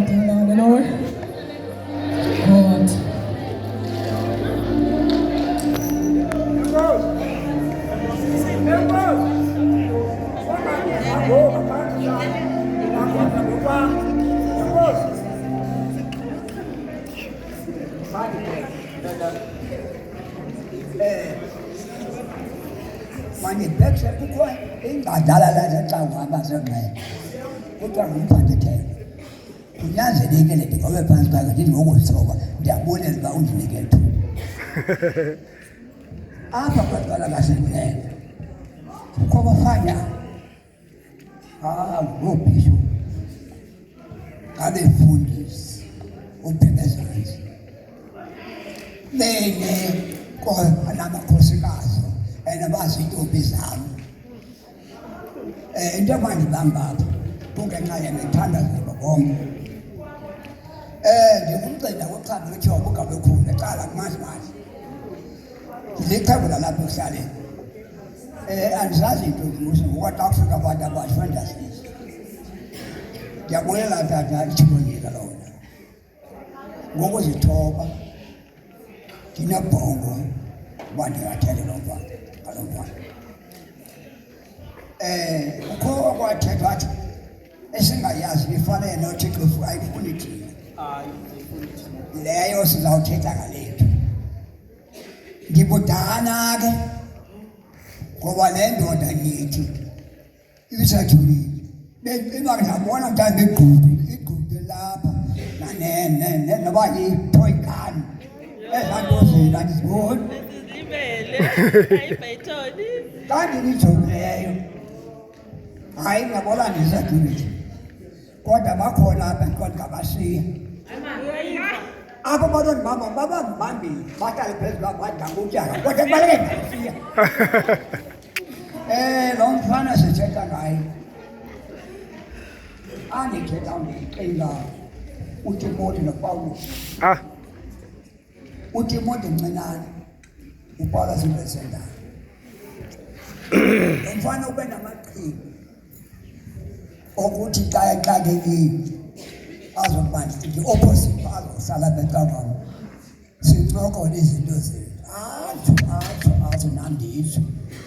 ding now, the Lord. God. Manje bekhe kukho ingadala la xa uhamba senqele kodwa ngumphantetheko kunyanzelekile ndigobe phantsi kwakhe ndithi ngokuzisoba ndiyabulela uba undinikele thuba apha kwaqala ngasenqele kukho abafanyana ngoobhisho ngabefundisi uphemezantsi bene namakhosikazi nabazintombi zam into emandibambapha kungenxa yemithandazelo bonke ndingumcina woxhabi lwetyhobo ugabekhulu eqala kumazimazi ndilixhego lalapha ekuhlaleni andizazi into kuso ngokuba xa kufika abantu abatsho fandazisa ndiyabulela tata itshibonyika lona ngokuzithoba ndinebhongo uba ndingathele lo mntwana ngalo mntwana kukho okwathethwa athi esingayazi ifanele nothixo ayifuni thina leyo sizawuthetha ngalethu ndibudana ke ngoba le ndoda nithi ibisathulile ndabona mntana igqude lapha noba yi-toy gun ezantozini andiziboni kanti nijongileyo hayi ngabona ndisathulile kodwa bakhona apha ndiqonda ngabashiya apho balondibamba babambambile bahlale phezu kwabandangutyala kodwa kubaleke ndasiya lo mfana sithetha ngaye andithetha ndicinga uTimoti noPawulos uTimoti mncinane uPawulos impresendana lo mfana ube namaqhinga ukuthi xa exakekile azobanda i-opposite azohlala becabanga sincokole izinto zethu atsho nanditsho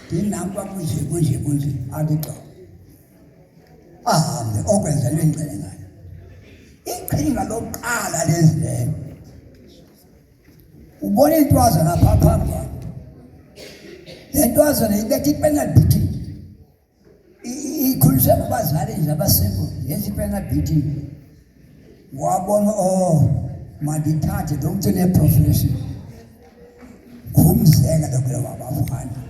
ndinampa kunje andixo ahambe okwenzelwe ingcele ngayo iqhinga lokuqala lezileyo ubona intwazana phaa phambi kwakhe le ntwazana ibetha ipenalty ikhuliswe ngabazali nje abasekho yenza ipenalty wabona mandithathe lo mntu neprofession ngumzekelo kulo wabafana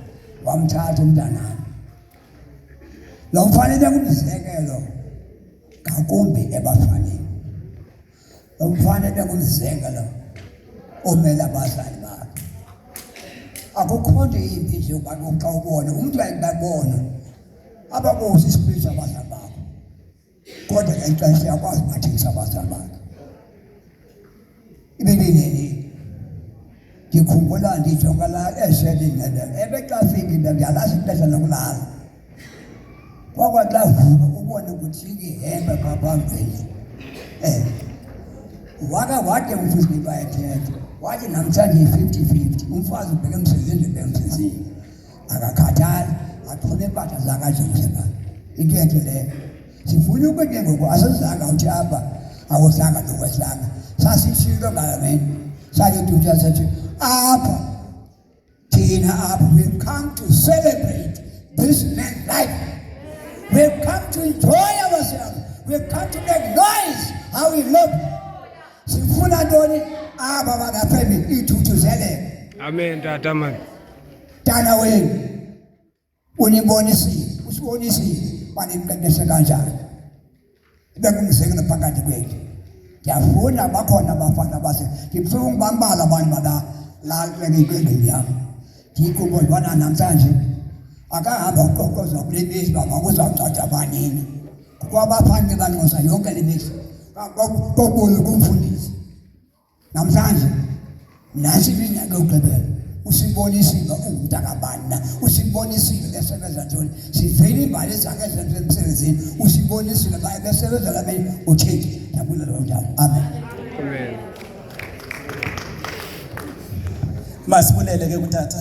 wamthatha umntanami lo mfana ngumzekelo ngakumbi ebafaneni lo mfana ngumzekelo omele abazali bakhe akukho nto yimbi nje uba xa ubona umntu ayibabona ababosi isipirithi abazali bakho kodwa ke ixesha siyakwazi ubathengisa abazali bakhe ibeleleli ndikhumbula ndijonga la eshelini ebetrafiki ndiyalazi ixesha lokulala kwakwaxa vuka ubone kujika ihembe phaa phambili wade umfisi bayethetha wathi namhlanje yi-50-50 umfazi ubheke emsebenzini ubheke emsebenzini akakhathali athole impahla zakaJosefa into yakhe leyo sifuna ukuthi ngoku asizanga uthi apha awuhlanga nokwehlanga sasishilo ngalameni sayodutha sathi apha thina apha we've come to celebrate this man's life. We've come to enjoy ourselves. We've come to make noise how we live. Sifuna ntoni apha bakaphemi ithuthuzele. Amen tata man. Tana wenu unibonisile usibonisile banimqeqeshe kanjani bekumzekelo phakathi kwethu ndiyafuna bakhona abafana base ndibuhlungu bambala abantu balalekwendweni yam ndikubona namhlanje akahamba uqoqoza kule misi baba kuzawucaca abanini kwabaphandle banxosa yonke le misi kokuye kumfundisi namhlanje nasi iminyaka yokugqibela usibonisile ungumntakabani na usibonisile besebenza ntoni sivele imbali zakhe ezenze emsebenzini usibonisile baye besebenza lameni utshintshe Ndiyabulela njalo. Amen. Amen. Masibulele ke kutata.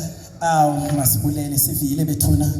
Masibulele sivile bethuna.